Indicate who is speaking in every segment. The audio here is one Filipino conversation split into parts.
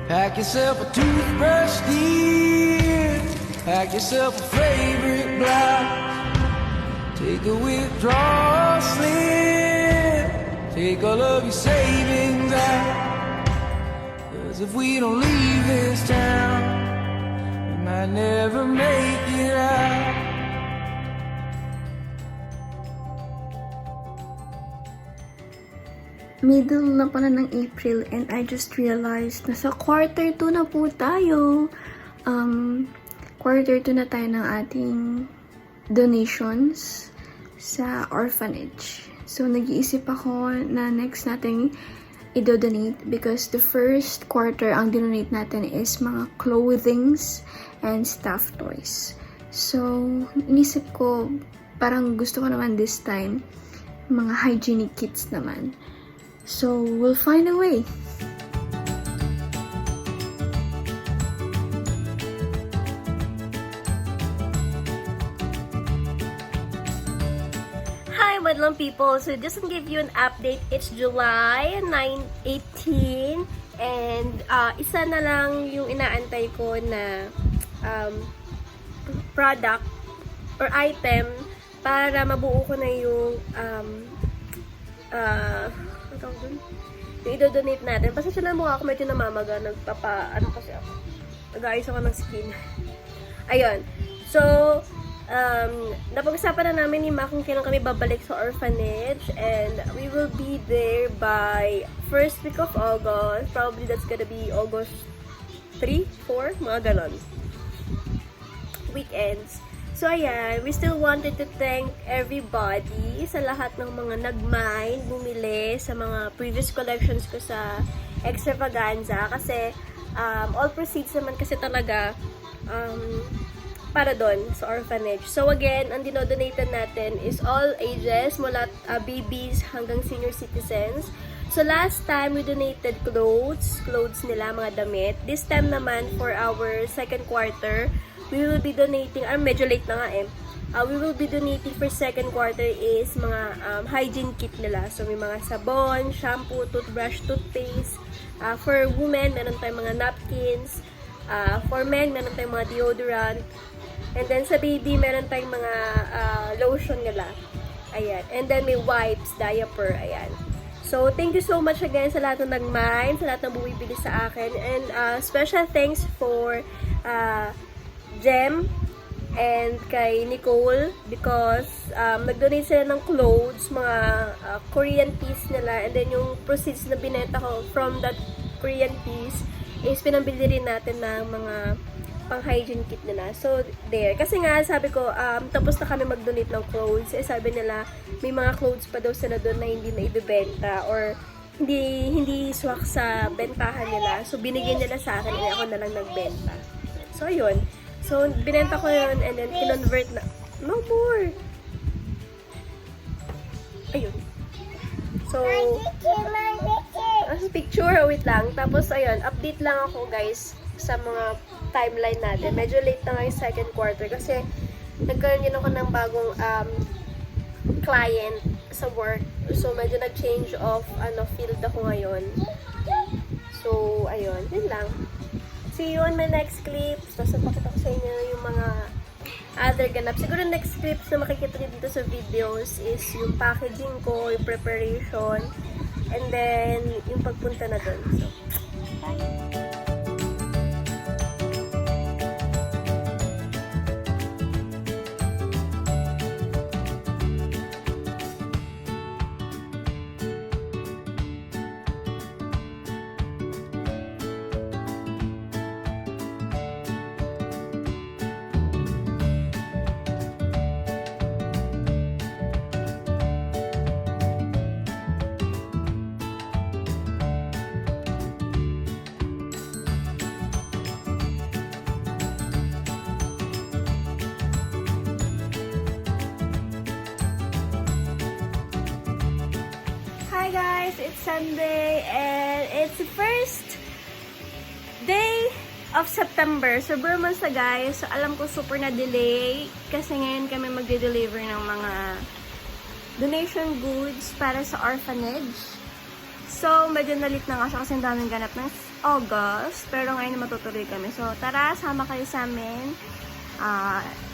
Speaker 1: Pack yourself a toothbrush, dear. Pack yourself a favorite blouse. Take a withdrawal slip. Take all of your savings out. 'Cause if we don't leave this town, we might never make it out.
Speaker 2: Middle na pala ng April and I just realized na sa quarter 2 na po tayo. Quarter 2 na tayo ng ating donations sa orphanage. So, nag-iisip ako na next natin i-donate because the first quarter ang dinonate natin is mga clothings and stuffed toys. So, inisip ko parang gusto ko naman this time mga hygienic kits naman. So, we'll find a way.
Speaker 3: Hi, Madlang people! So, just to give you an update, it's July 18 and isa na lang yung inaantay ko na product or item para mabuo ko na yung yung i-donate natin. Pasensya na mukha ako medyo namamaga. Kasi ako. Nag-aayos ako ng skin. Ayun. So, napag-usapan na namin ni Ma kung kailan kami babalik sa orphanage and we will be there by first week of August. Probably that's gonna be August 3, 4, mga ganon. Weekends. So, ayan, we still wanted to thank everybody sa lahat ng mga nag-mind, bumili sa mga previous collections ko sa Extravaganza kasi all proceeds naman kasi talaga para doon sa orphanage. So, again, ang dinodonate natin is all ages, mula babies hanggang senior citizens. So, last time we donated clothes nila, mga damit. This time naman, for our second quarter, we will be donating, medyo late na nga we will be donating for second quarter is mga hygiene kit nila. So, may mga sabon, shampoo, toothbrush, toothpaste. For women, meron tayong mga napkins. For men, meron tayong mga deodorant. And then, sa baby, meron tayong mga lotion nila. Ayan. And then, may wipes, diaper. Ayan. So, thank you so much again sa lahat ng nag-mind, sa lahat ng bumibili sa akin. And special thanks for Jem and kay Nicole because nag-donate sila ng clothes, mga Korean piece nila, and then yung proceeds na binenta ko from that Korean piece is pinambili rin natin ng mga pang-hygiene kit nila. So, there. Kasi nga, sabi ko, tapos na kami mag-donate ng clothes. Sabi nila, may mga clothes pa daw sila doon na hindi na ibibenta or hindi swak sa bentahan nila. So, binigyan nila sa akin and ako na lang nagbenta. So, yun. So, binenta ko yun and then kinonvert na. No more! Ayun. So, picture, wait lang. Tapos, ayun, update lang ako, guys, sa mga timeline natin. Medyo late na nga yung second quarter kasi nagkaroon din ako ng bagong client sa work. So, medyo nag-change of field ako ngayon. So, ayun. Yun lang. See you on my next clips. Tapos napakita ko sa inyo yung mga other ganap. Siguro next clips na makikita nyo dito sa videos is yung packaging ko, yung preparation, and then yung pagpunta na dun. So, bye! It's Sunday and it's the first day of September. So, months na guys. So, alam ko super na delay kasi ngayon kami magde-deliver ng mga donation goods para sa orphanage. So, medyo nalit na nga siya kasi ang daming ganap ng August. Pero ngayon matutuloy kami. So, tara, sama kayo sa amin.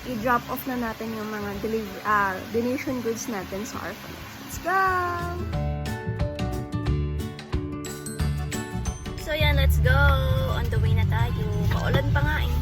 Speaker 3: I-drop off na natin yung mga donation goods natin sa orphanage. Let's go! So, yan, let's go! On the way na tayo. Maulan pa nga eh.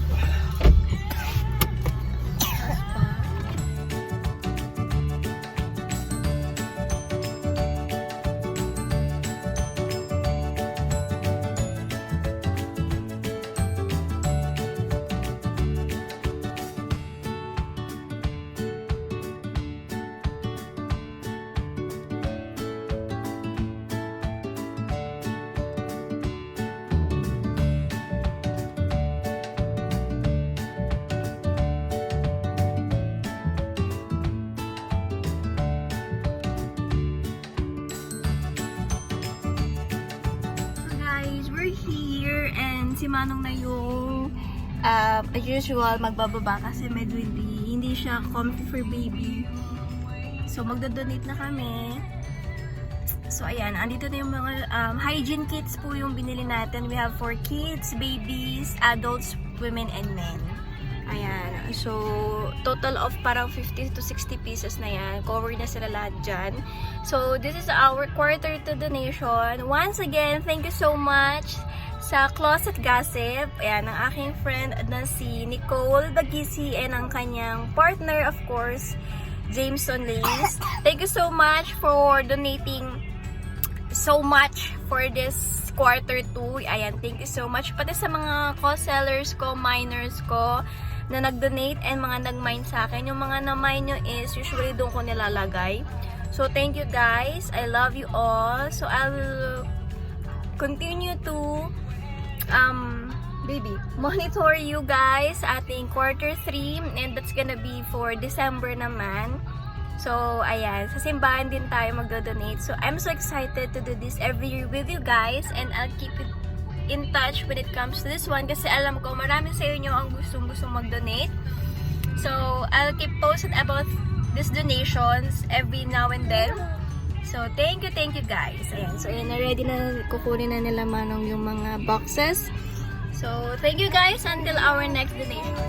Speaker 3: We're here and si Manong na yung as usual magbababa kasi medyo hindi siya comfy for baby. So magdodonate na kami. So ayan, andito na yung mga hygiene kits po yung binili natin. We have for kids, babies, adults, women and men. Ayan. So total of parang 50 to 60 pieces na yan. Cover na sila lahat dyan. So this is our quarter to donation. Once again, thank you so much sa Closet Gossip. Ayan, ang aking friend na si Nicole Bagisi and ang kanyang partner, of course, Jameson Lace. Thank you so much for donating so much for this quarter 2. Ayan, thank you so much. Pati sa mga co-sellers ko, miners ko, na nag-donate and mga nag-mine sa akin. Yung mga na-mine nyo is usually doon ko nilalagay. So, thank you guys. I love you all. So, I will continue to monitor you guys sa ating quarter 3 and that's gonna be for December naman. So, ayan. Sa simbahan din tayo magdo-donate. So, I'm so excited to do this every year with you guys and I'll keep it in touch when it comes to this one kasi alam ko marami sa inyo ang gustong mag-donate. So, I'll keep posted about these donations every now and then. So, thank you guys. Ayan. So, ayan, ready na kukunin na nila Manong yung mga boxes. So, thank you guys until our next donation.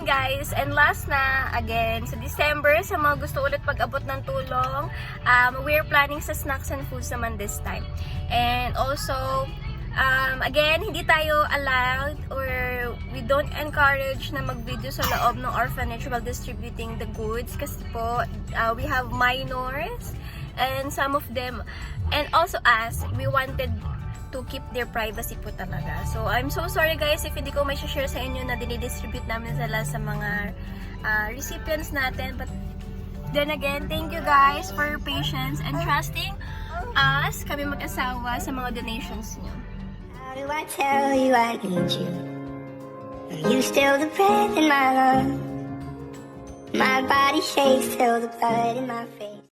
Speaker 3: Guys, and last na again sa December sa mga gusto ulit pag-abot ng tulong, we're planning sa snacks and foods naman this time. And also again, hindi tayo allowed or we don't encourage na mag-video sa loob ng orphanage while distributing the goods kasi po we have minors and some of them and also us, we wanted to keep their privacy po talaga. So, I'm so sorry guys if hindi ko may share sa inyo na dinidistribute namin sila sa mga recipients natin. But then again, thank you guys for your patience and trusting us, kami mag-asawa, sa mga donations niyo.
Speaker 4: How do I tell you I need you? Are you still the breath in my lungs? My body shakes till the blood in my face.